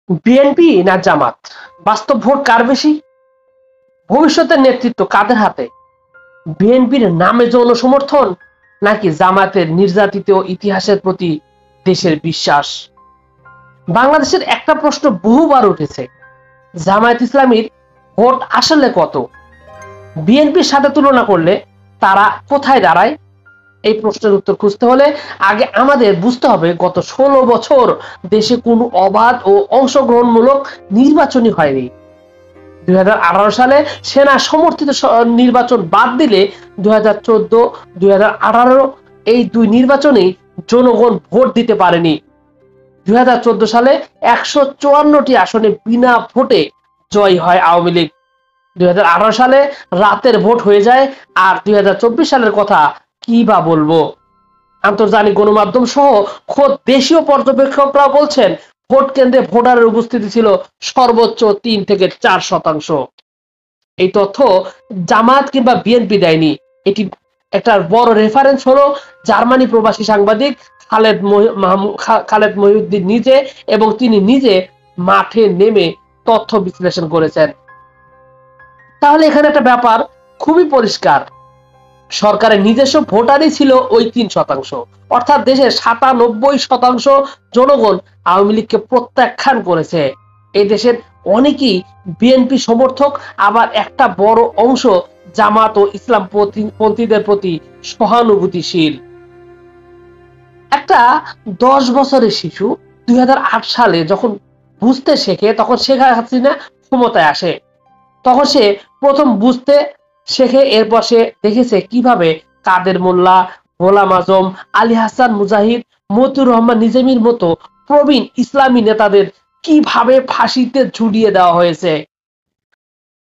BNP না জামাত, বাস্তব vote কার বেশি? ভবিষ্যতের নেতৃত্ব কাদের হাতে? বিএনপির নামে যৌন সমর্থন নাকি জামাতের নির্যাতিত ইতিহাসের প্রতি দেশের বিশ্বাস? বাংলাদেশের একটা প্রশ্ন বহুবার উঠেছে, জামায়াত ইসলামীর ভোট আসলে কত? বিএনপির সাথে তুলনা করলে তারা কোথায় দাঁড়ায়? এই প্রশ্নের উত্তর খুঁজতে হলে আগে আমাদের বুঝতে হবে গত 16 বছর দেশে কোনো অবাধ ও অংশগ্রহণমূলক নির্বাচনই হয়নি। 2018 সালে সেনা সমর্থিত নির্বাচন বাদ দিলে 2014, 2018 এই দুই নির্বাচনেই জনগণ ভোট দিতে পারেনি। 2014 সালে 154টি আসনে বিনা ভোটে জয় হয় আওয়ামী লীগ। 2018 সালে রাতের ভোট হয়ে যায়। আর 2024 সালের কথা কি বা বলবো। আন্তর্জাতিক গণমাধ্যম সহ খোদ দেশীয় পর্যবেক্ষকরা বলছেন ভোট কেন্দ্রে ভোটারের উপস্থিতি ছিল সর্বোচ্চ 3 থেকে 4%। এই তথ্য জামাত কিংবা বিএনপি দেয়নি। এটি একটা বড় রেফারেন্স হলো জার্মানি প্রবাসী সাংবাদিক খালেদ মহিউদ্দিন নিজে, এবং তিনি নিজে মাঠে নেমে তথ্য বিশ্লেষণ করেছেন। তাহলে এখানে একটা ব্যাপার খুবই পরিষ্কার, সরকারের নিজস্ব ভোটারই ছিল ওই 3%, অর্থাৎ দেশের 97% জনগণ আওয়ামী লীগকে প্রত্যাখ্যান করেছে। এই দেশের অনেকেই বিএনপি সমর্থক, আবার একটা বড় অংশ জামাত ও ইসলামপন্থীদের প্রতি সহানুভূতিশীল। একটা 10 বছরের শিশু 2008 সালে যখন বুঝতে শেখে, তখন শেখ হাসিনা ক্ষমতায় আসে। তখন সে প্রথম বুঝতে শেখে, এরপর সে দেখেছে কিভাবে কাদের মোল্লা, গোলাম আজম, আলী হাসান মুজাহিদ, মতিউর রহমান নিজামীর মতো প্রবীণ ইসলামী নেতাদের কিভাবে ফাঁসিতে ঝুলিয়ে দেওয়া হয়েছে।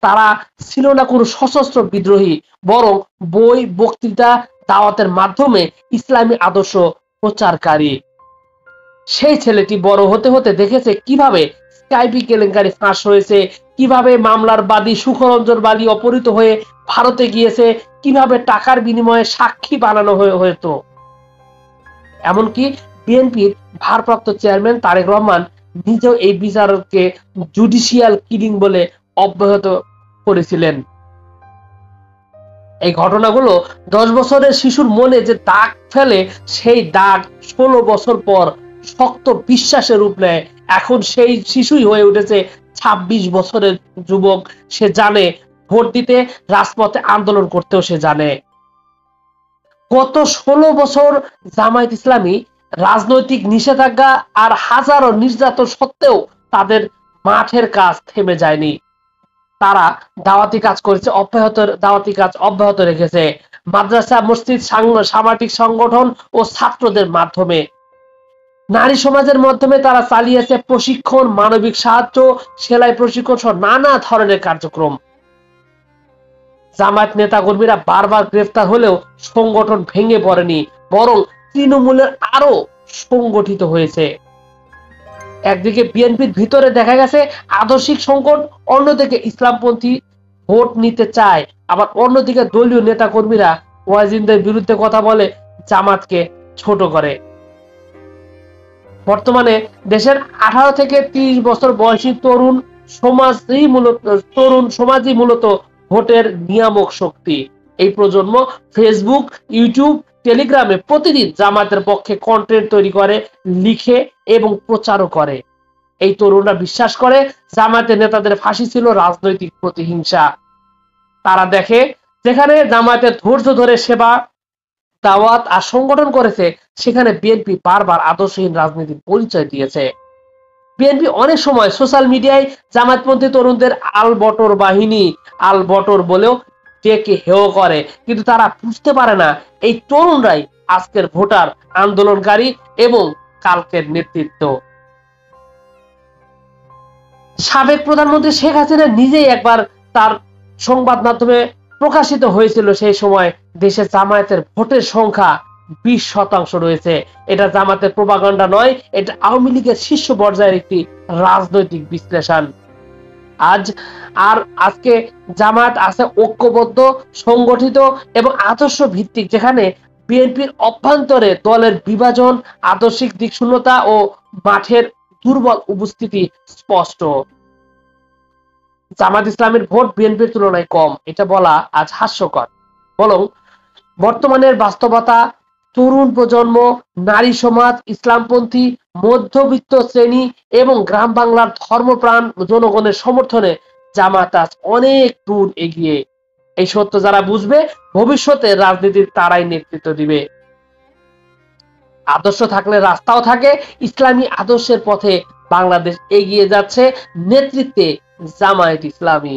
তারা ছিল না কোনো সশস্ত্র বিদ্রোহী, বরং বই, বক্তৃতা, দাওয়াতের মাধ্যমে ইসলামী আদর্শ প্রচারকারী। সেই ছেলেটি বড় হতে হতে দেখেছে কিভাবে স্কাইপি কেলেঙ্কারি ফাঁস হয়েছে, কিভাবে মামলার বাদী সুখরঞ্জন বাদী অপহৃত হয়ে ভারতে গিয়েছে, কিভাবে টাকার বিনিময়ে সাক্ষী বানানো হতো। এমনকি বিএনপির ভারপ্রাপ্ত চেয়ারম্যান তারেক রহমান নিজেও এই বিচারকে জুডিশিয়াল কিলিং বলে অব্যাহত করেছিলেন। এই ঘটনাগুলো 10 বছরের শিশুর মনে যে দাগ ফেলে, সেই দাগ 16 বছর পর শক্ত বিশ্বাসের রূপ নেয়। এখন সেই শিশুই হয়ে উঠেছে 26 বছরের যুবক। সে জানে ভোট দিতে, রাজপথে আন্দোলন করতেও সে জানে। গত 16 বছর জামায়াত ইসলামী রাজনৈতিক নিষেধাজ্ঞা আর হাজারো নির্যাতন সত্ত্বেও তাদের মাঠের কাজ থেমে যায়নি। তারা দাওয়াতি কাজ করেছে, দাওয়াতি কাজ অব্যাহত রেখেছে মাদ্রাসা, মসজিদ, সামাজিক সংগঠন ও ছাত্রদের মাধ্যমে। নারী সমাজের মাধ্যমে তারা চালিয়েছে প্রশিক্ষণ, মানবিক সাহায্য, সেলাই প্রশিক্ষণ সহ নানা ধরনের কার্যক্রম। জামায়াত নেতাকর্মীরা বারবার গ্রেফতার হলেও সংগঠন ভেঙে পড়েনি, বরং তৃণমূলের আরো সংগঠিত হয়েছে। একদিকে বিএনপির ভিতরে দেখা গেছে আদর্শিক সংকট, অন্যদিকে ইসলামপন্থী ভোট নিতে চায়, আবার অন্যদিকে দলীয় নেতা কর্মীরা ওয়াজিনদের বিরুদ্ধে কথা বলে, জামাতকে ছোট করে। বর্তমানে দেশের 18 থেকে 30 বছর বয়সী তরুণ সমাজই মূলত ভোটের নিয়ামক শক্তি। এই প্রজন্ম ফেসবুক, ইউটিউব, টেলিগ্রামে প্রতিদিন জামাতের পক্ষে কন্টেন্ট তৈরি করে, লিখে এবং প্রচারও করে। এই তরুণরা বিশ্বাস করে জামায়াতের নেতাদের ফাঁসি ছিল রাজনৈতিক প্রতিহিংসা। তারা দেখে যেখানে জামায়াতের ধৈর্য ধরে সেবা, দাওয়াত আর সংগঠন করেছে, সেখানে বিএনপি বারবার আদর্শহীন রাজনীতির পরিচয় দিয়েছে। বিএনপি অনেক সময় সোশ্যাল মিডিয়ায় জামায়াতপন্থী তরুণদের আলবটর বাহিনী, আলবটর বলেও ডেকে হেয় করে, কিন্তু তারা বুঝতে পারে না এই তরুণরাই আজকের ভোটার, আন্দোলনকারী এবং কালকের নেতৃত্ব। সাবেক প্রধানমন্ত্রী শেখ হাসিনা নিজেই একবার তার সংবাদ মাধ্যমে প্রকাশিত হয়েছিল, সেই সময় দেশে জামায়াতের ভোটের সংখ্যা 20% রয়েছে। এটা জামায়াতের প্রোপাগান্ডা নয়, এটা আওয়ামী লীগের শীর্ষ পর্যায়ের একটি রাজনৈতিক বিশ্লেষণ। আজকে জামায়াত আছে ঐক্যবদ্ধ, সংগঠিত এবং আদর্শ ভিত্তিক, যেখানে বিএনপির অভ্যন্তরে দলের বিভাজন, আদর্শিক দিকশূন্যতা ও মাঠের দুর্বল উপস্থিতি স্পষ্ট। জামাত ইসলামের ভোট বিএনপির তুলনায় কম, এটা বলা আজ হাস্যকর। বরং বর্তমানের বাস্তবতা, তরুণ প্রজন্ম, নারী সমাজ, ইসলামপন্থী, মধ্যবিত্ত শ্রেণী এবং গ্রাম বাংলার ধর্মপ্রাণ জনগণের সমর্থনে জামাত আজ অনেক দূর এগিয়ে। এই সত্য যারা বুঝবে, ভবিষ্যতে রাজনীতির তারাই নেতৃত্ব দিবে। আদর্শ থাকলে রাস্তাও থাকে। ইসলামী আদর্শের পথে বাংলাদেশ এগিয়ে যাচ্ছে, নেতৃত্বে জামায়াত ইসলামী।